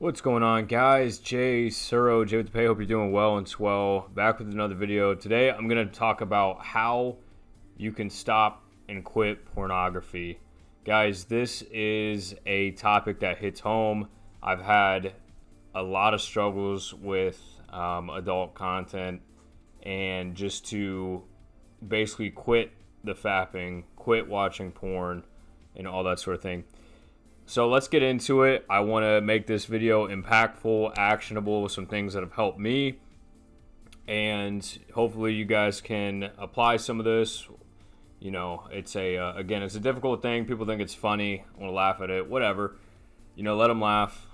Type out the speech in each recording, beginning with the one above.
What's going on, guys? Jay Tsuro, Jay with the Pay. Hope you're doing well and swell. Back with another video. Today, I'm going to talk about how you can stop and quit pornography. Guys, this is a topic that hits home. I've had a lot of struggles with adult content, and just to basically quit the fapping, quit watching porn, and all that sort of thing. So let's get into it. I want to make this video impactful, actionable, with some things that have helped me. And hopefully you guys can apply some of this. You know, it's again, it's a difficult thing. People think it's funny, want to laugh at it, whatever. You know, let them laugh.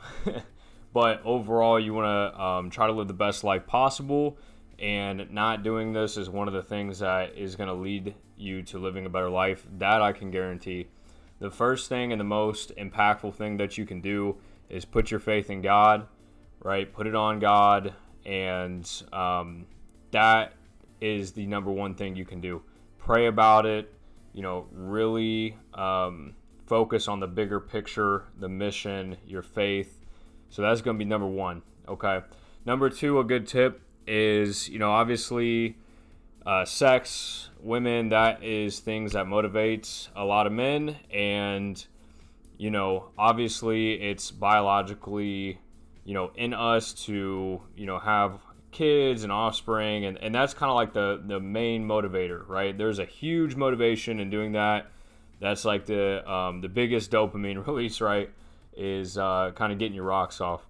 But overall, you want to try to live the best life possible. And not doing this is one of the things that is going to lead you to living a better life. That I can guarantee. The first thing and the most impactful thing that you can do is put your faith in God, right? Put it on God, and that is the number one thing you can do. Pray about it, you know, really focus on the bigger picture, the mission, your faith. So that's going to be number one, okay? Number two, a good tip is, you know, obviously sex, women, that is things that motivates a lot of men. And, you know, obviously it's biologically, you know, in us to, you know, have kids and offspring. And that's kind of like the main motivator, right? There's a huge motivation in doing that. That's like the biggest dopamine release, right? Is kind of getting your rocks off.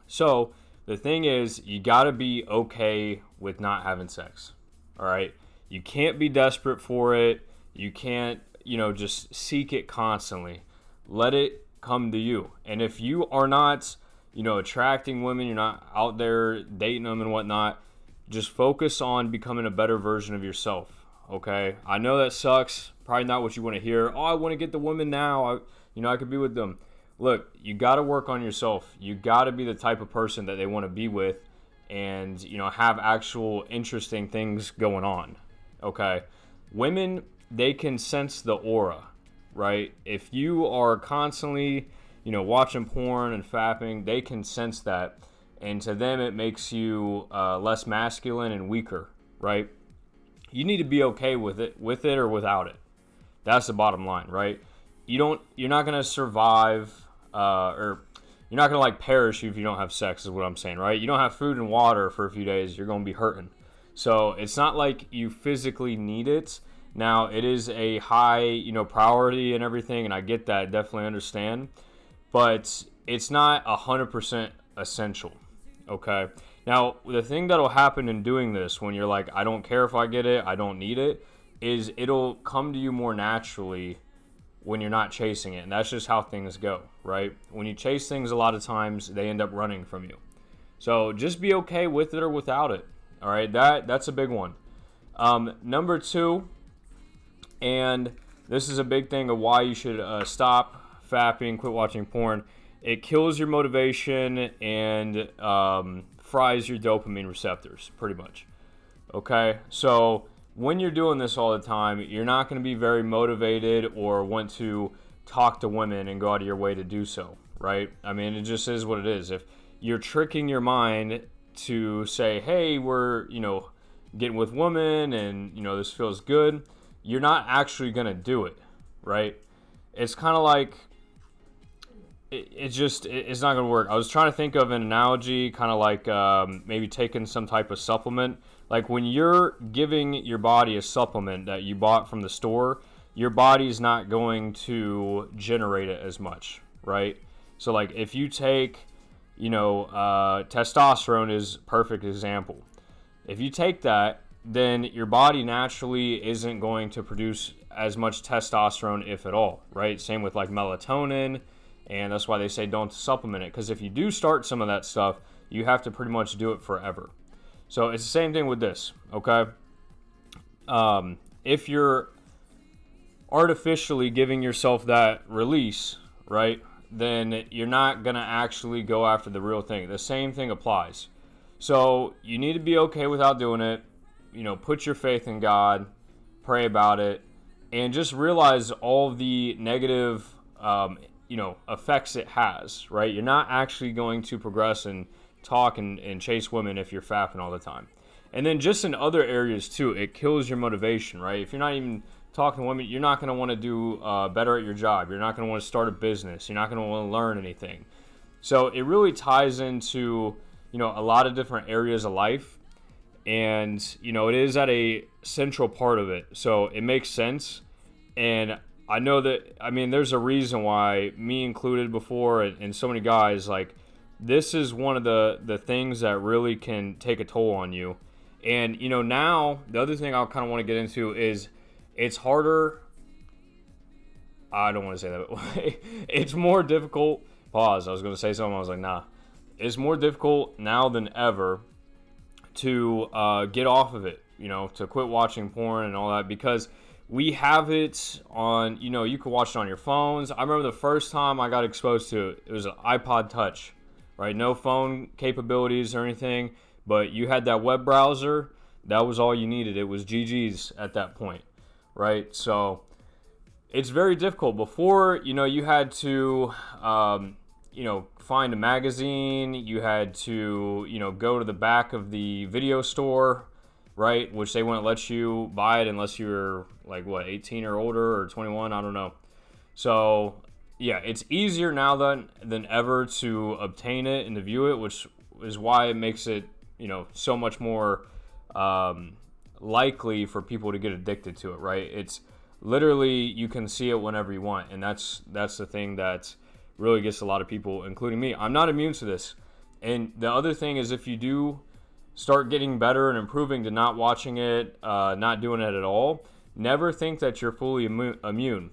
So the thing is, you got to be okay with not having sex. All right. You can't be desperate for it. You can't, you know, just seek it constantly. Let it come to you. And if you are not, you know, attracting women, you're not out there dating them and whatnot, just focus on becoming a better version of yourself. Okay. I know that sucks. Probably not what you want to hear. Oh, I want to get the women now. I could be with them. Look, you got to work on yourself. You got to be the type of person that they want to be with. And, you know, have actual interesting things going on, okay? Women, they can sense the aura, right? If you are constantly, you know, watching porn and fapping, they can sense that. And to them, it makes you less masculine and weaker, right? You need to be okay with it or without it. That's the bottom line, right? You're not going to survive or you're not going to like perish if you don't have sex is what I'm saying, right? You don't have food and water for a few days, you're going to be hurting. So it's not like you physically need it. Now, it is a high, you know, priority and everything, and I get that, definitely understand. But it's not 100% essential, okay? Now, the thing that'll happen in doing this when you're like, I don't care if I get it, I don't need it, is it'll come to you more naturally when you're not chasing it. And that's just how things go, right? When you chase things, a lot of times they end up running from you. So just be okay with it or without it. All right, that's a big one. Number two, and this is a big thing of why you should stop fapping, quit watching porn. It kills your motivation and fries your dopamine receptors, pretty much. Okay, so when you're doing this all the time, you're not going to be very motivated or want to talk to women and go out of your way to do so, right? I mean, it just is what it is. If you're tricking your mind to say, hey, we're, you know, getting with women and, you know, this feels good, you're not actually going to do it, right? It's kind of like, it's not going to work. I was trying to think of an analogy, kind of like maybe taking some type of supplement. Like when you're giving your body a supplement that you bought from the store, your body's not going to generate it as much, right? So like if you take, you know, testosterone is a perfect example. If you take that, then your body naturally isn't going to produce as much testosterone, if at all, right? Same with like melatonin, and that's why they say don't supplement it, because if you do start some of that stuff, you have to pretty much do it forever. So it's the same thing with this, okay? If you're artificially giving yourself that release, right, then you're not going to actually go after the real thing. The same thing applies. So you need to be okay without doing it. You know, put your faith in God, pray about it, and just realize all the negative effects it has, right? You're not actually going to progress and talk and chase women if you're fapping all the time. And then just in other areas too, it kills your motivation, right? If you're not even talking to women, you're not going to want to do better at your job. You're not going to want to start a business. You're not going to want to learn anything. So it really ties into, a lot of different areas of life. And, it is at a central part of it. So it makes sense. And I know that, there's a reason why, me included before, and so many guys, like, this is one of the things that really can take a toll on you. And, now, the other thing I kind of want to get into is it's harder. I don't want to say that way. It's more difficult. Pause. I was going to say something. I was like, nah. It's more difficult now than ever to get off of it, to quit watching porn and all that, because we have it on, you can watch it on your phones. I remember the first time I got exposed to it, it was an iPod Touch, right? No phone capabilities or anything, but you had that web browser. That was all you needed. It was GG's at that point, right? So it's very difficult. Before, you had to, find a magazine. You had to, go to the back of the video store, right? Which they wouldn't let you buy it unless you were like 18 or older, or 21. I don't know. So yeah, it's easier now than ever to obtain it and to view it, which is why it makes it, so much more likely for people to get addicted to it, right? It's literally, you can see it whenever you want, and that's the thing that really gets a lot of people, including me. I'm not immune to this. And the other thing is, if you do start getting better and improving to not watching it, not doing it at all, never think that you're fully immune,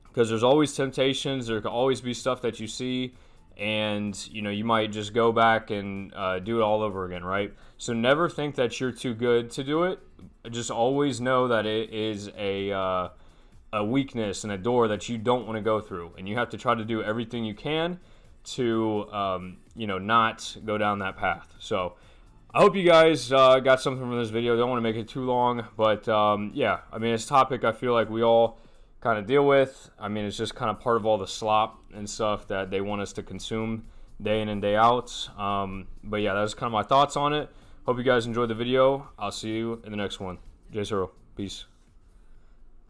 because there's always temptations. There can always be stuff that you see, and you might just go back and do it all over again, right? So never think that you're too good to do it. Just always know that it is a weakness and a door that you don't want to go through, and you have to try to do everything you can to not go down that path. So I hope you guys got something from this video. Don't want to make it too long, but yeah, it's a topic I feel like we all kind of deal with. It's just kind of part of all the slop and stuff that they want us to consume day in and day out. But yeah, that was kind of my thoughts on it. Hope you guys enjoyed the video. I'll see you in the next one. Jay Tsuro. Peace.